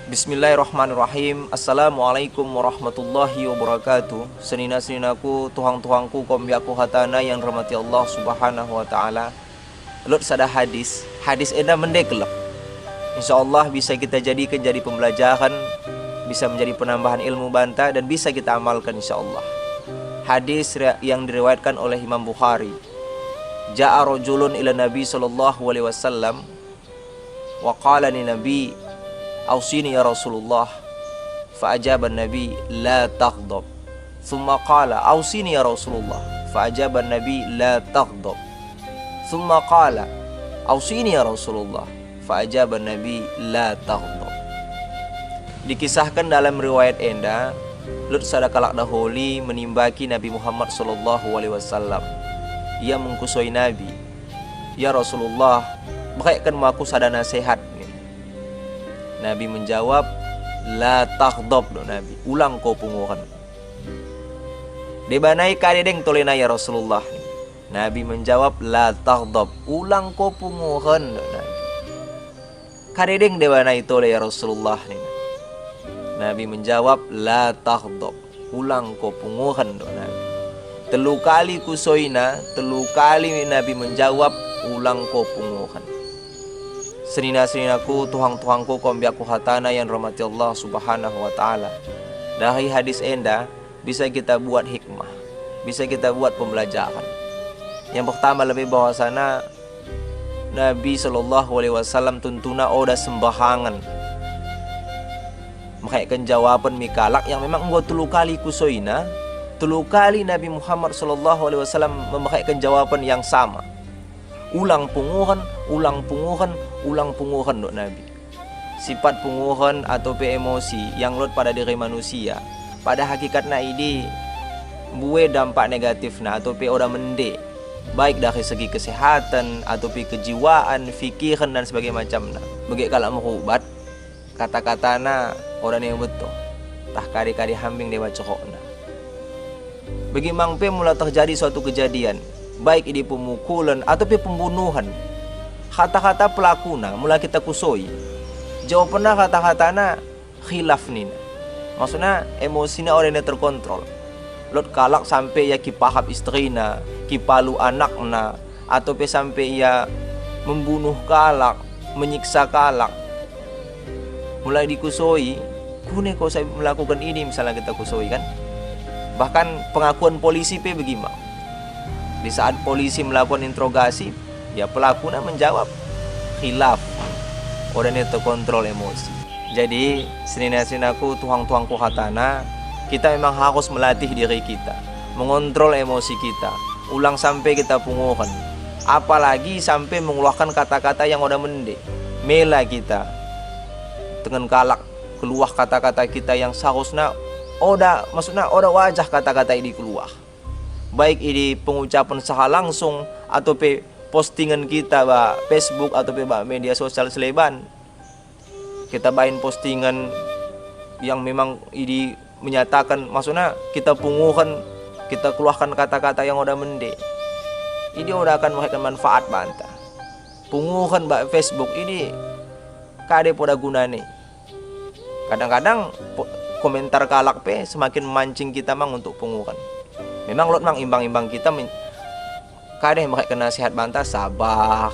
Bismillahirrahmanirrahim. Assalamualaikum warahmatullahi wabarakatuh. Senina-seninaku, tuhang-tuhangku, kombiaku hatana yang rahmati Allah subhanahu wa ta'ala. Lut sada hadis eda mendeklek. InsyaAllah bisa kita jadikan jadi pembelajaran, bisa menjadi penambahan ilmu banta, dan bisa kita amalkan insyaAllah. Hadis yang diriwayatkan oleh Imam Bukhari. Ja'a rajulun ila Nabi sallallahu alaihi wasallam wa qala ni Nabi Ausini ya Rasulullah. Fa'ajaban Nabi la taghdab. Thumma qala Ausini ya Rasulullah. Fa'ajaban Nabi la taghdab. Thumma qala Ausini ya Rasulullah. Fa'ajaban Nabi la taghdab. Dikisahkan dalam riwayat enda, Lut sada kalak daholi menimbaki Nabi Muhammad sallallahu alaihi wasallam. Ia mengkusoi Nabi, "Ya Rasulullah, berikan aku sada nasihat." Nabi menjawab, "La taghdab do Nabi, ulang kau punguhan." Debanai kadedeng tolena ya Rasulullah. Nabi menjawab, "La taghdab, ulang kau punguhan do Nabi." Kadedeng debanai tole ya Rasulullah. Nabi menjawab, "La taghdab, ulang kau punguhan do Nabi." Telu kali kusoina, telu kali Nabi menjawab, "Ulang kau punguhan." Senina-seninaku, tuhang-tuhangku, kombiaku hatana yang rahmati Allah subhanahu wa ta'ala. Dari hadis enda bisa kita buat hikmah, bisa kita buat pembelajaran. Yang pertama lebih bahwasana Nabi sallallahu alaihi wasallam tuntuna oda sembahangan makaikan jawaban mikalak yang memang gua telu kali kusoina, telu kali Nabi Muhammad sallallahu alaihi wasallam memakaikan jawaban yang sama. Ulang punguhan, ulang punguhan, ulang punguhan dok Nabi. Sifat punguhan atau emosi yang lot pada diri manusia, pada hakikatnya ini buwe dampak negatifnya atau ora mende, baik dari segi kesehatan atau kejiwaan, fikiran dan sebagainya macamnya. Bagi kalau merubat kata-katana orang yang betul, tah kari-kari hambing dewa cokokna. Bagi mangpe mula terjadi suatu kejadian, baik ini pemukulan atau pembunuhan, kata-kata pelakuna mulai kita kusoi, jawabannya kata-katana khilaf nina, maksudnya emosinya orang yang terkontrol. Lot kalak sampai ya kipahap istrina, kipalu anakna, atau sampai ya membunuh kalak, menyiksa kalak, mulai dikusoi. Kune kau saya melakukan ini, misalnya kita kusoi kan. Bahkan pengakuan polisi bagaimana? Di saat polisi melakukan interogasi, ya pelakunya menjawab khilaf, orang itu terkontrol emosi. Jadi senina-seninaku, tuhang-tuhangku hatana, kita memang harus melatih diri kita, mengontrol emosi kita, ulang sampai kita punguhan. Apalagi sampai mengeluarkan kata-kata yang udah mende, mela kita dengan kalak keluar kata-kata kita yang seharusnya maksudnya wajah kata-kata ini keluar. Baik ini pengucapan secara langsung atau postingan kita ba Facebook atau ba media sosial seleban. Kita bain postingan yang memang ini menyatakan, maksudnya kita punguhan, kita keluarkan kata-kata yang udah mende. Ini udah akan memberikan manfaat bantah. Punguhan ba Facebook ini kade poda gunane. Kadang-kadang komentar kalak semakin memancing kita mang untuk punguhan. Memang lot mang imbang-imbang kita kadang mereka nasihat bantah sabar,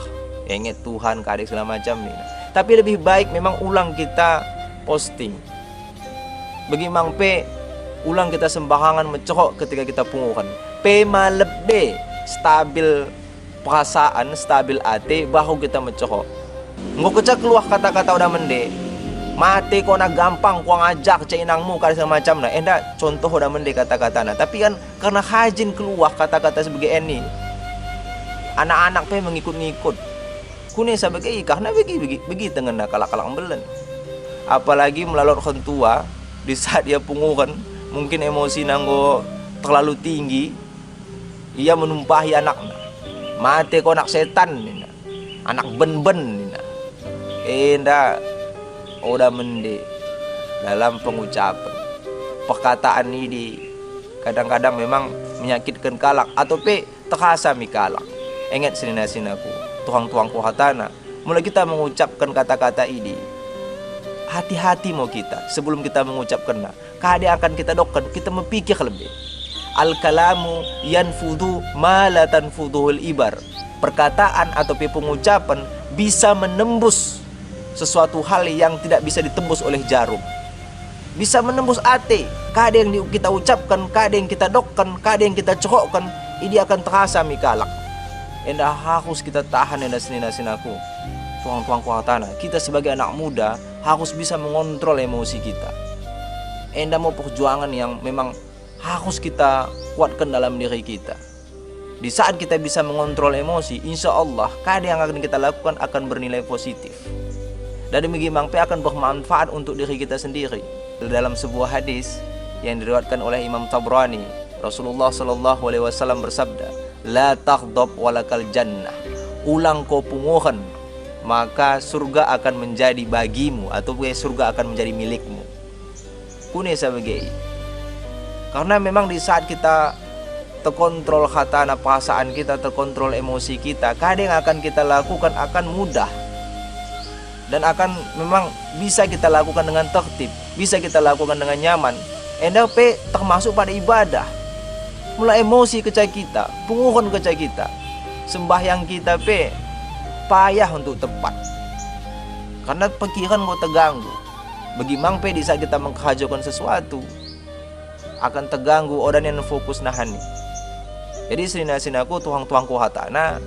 ingat Tuhan, kadang segala macam nih. Tapi lebih baik memang ulang kita posting. Bagi mang ulang kita sembarangan mencerok ketika kita punguhan. Lebih stabil perasaan, stabil hati baru kita mencerok. Nggak kecak keluar kata-kata udah mende. Mati kau nak gampang kau ngajak cainangmu kada semacam nah. Enda contoh udah mende kata-kata nah. Tapi kan karena hajin keluar kata-kata sebagai ini, anak-anak mengikut-ngikut. Kune sebagai karena begi tengah kalak-kalak belen. Apalagi melalui orang tua di saat dia punguhan, mungkin emosi nanggo terlalu tinggi, ia menumpahi anaknya. Mati kau nak setan nina. Anak ben-ben nina. Enda udah mende dalam pengucapan perkataan ini kadang-kadang memang menyakitkan kalak atau terasa mi kalak. Ingat senina-seninaku, tuang-tuangku hatana, mulai kita mengucapkan kata-kata ini, hati-hati mau kita sebelum kita mengucapkannya. Kadang akan kita dokkan, kita memikir lebih. Al-kalamu yanfudu ma la tanfuduhul ibar. Perkataan atau pengucapan bisa menembus sesuatu hal yang tidak bisa ditembus oleh jarum. Bisa menembus hati. Kadang yang kita ucapkan, kadang yang kita dokkan, kadang yang kita cokokkan, ini akan terasa mikalak. Endah harus kita tahan endah senina-sinaku. Tuang-tuang kuatana. Kita sebagai anak muda harus bisa mengontrol emosi kita. Endah mau perjuangan yang memang harus kita kuatkan dalam diri kita. Di saat kita bisa mengontrol emosi, insya Allah kadang yang akan kita lakukan akan bernilai positif. Dan demikian akan bermanfaat untuk diri kita sendiri. Dalam sebuah hadis yang diriwayatkan oleh Imam Tabrani, Rasulullah SAW bersabda, la taghdab walakal jannah. Ulang kau punguhan, maka surga akan menjadi bagimu, atau surga akan menjadi milikmu. Kune sebagai. Karena memang di saat kita terkontrol khatana perasaan kita, terkontrol emosi kita, kadang yang akan kita lakukan akan mudah. Dan akan memang bisa kita lakukan dengan tertib, bisa kita lakukan dengan nyaman. NLP termasuk pada ibadah. Mulai emosi kecai kita, punguhan kecai kita, sembahyang kita payah untuk tepat. Karena pikiran kau terganggu. Bagaimana di saat kita menghajarkan sesuatu akan terganggu orang yang fokus nahani. Jadi sinaku tuang-tuangku hatana,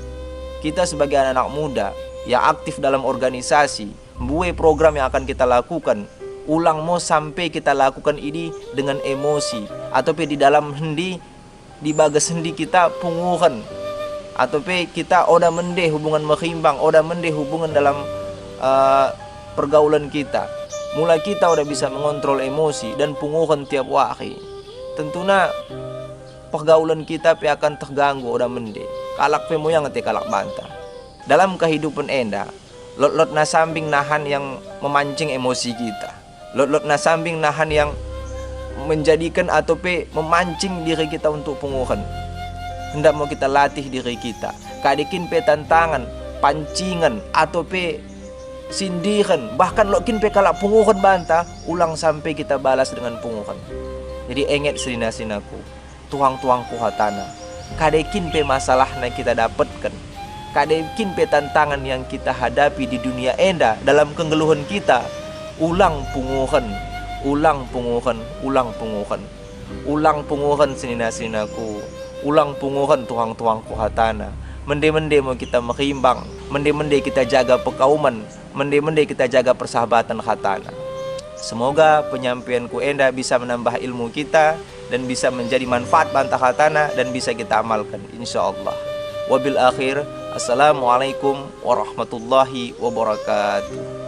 kita sebagai anak muda yang aktif dalam organisasi, membuat program yang akan kita lakukan, ulang mau sampai kita lakukan ini dengan emosi, atau di dalam hendi, di bagas hendi kita punguhan, atau kita oda mendeh hubungan menghimbang, oda mendeh hubungan dalam pergaulan kita. Mulai kita udah bisa mengontrol emosi dan punguhan tiap waktu. Tentunya pergaulan kita akan terganggu udah mende. Kalak moyang ati kalak bantah. Dalam kehidupan enda, lot-lot nasambing nahan yang memancing emosi kita. Lot-lot nasambing nahan yang menjadikan atau memancing diri kita untuk punguhan. Hendak mau kita latih diri kita. Kadikin tantangan, pancingan atau sindiran, bahkan lokin kalak punguhan bantah, ulang sampai kita balas dengan punguhan. Jadi enget sinaku, tuang-tuangku hatana. Kadekin masalah yang kita dapatkan, kadekin tantangan yang kita hadapi di dunia enda dalam kenggeluhan kita, ulang punguhan, ulang punguhan, ulang punguhan, ulang punguhan sinaku, ulang punguhan tuang-tuangku hatana. Mende-mende mau kita menghimbang, mende-mende kita jaga perkauman, mende-mende kita jaga persahabatan hatana. Semoga penyampaianku enda bisa menambah ilmu kita dan bisa menjadi manfaat bantah hatana dan bisa kita amalkan insyaallah. Wabil akhir, assalamualaikum warahmatullahi wabarakatuh.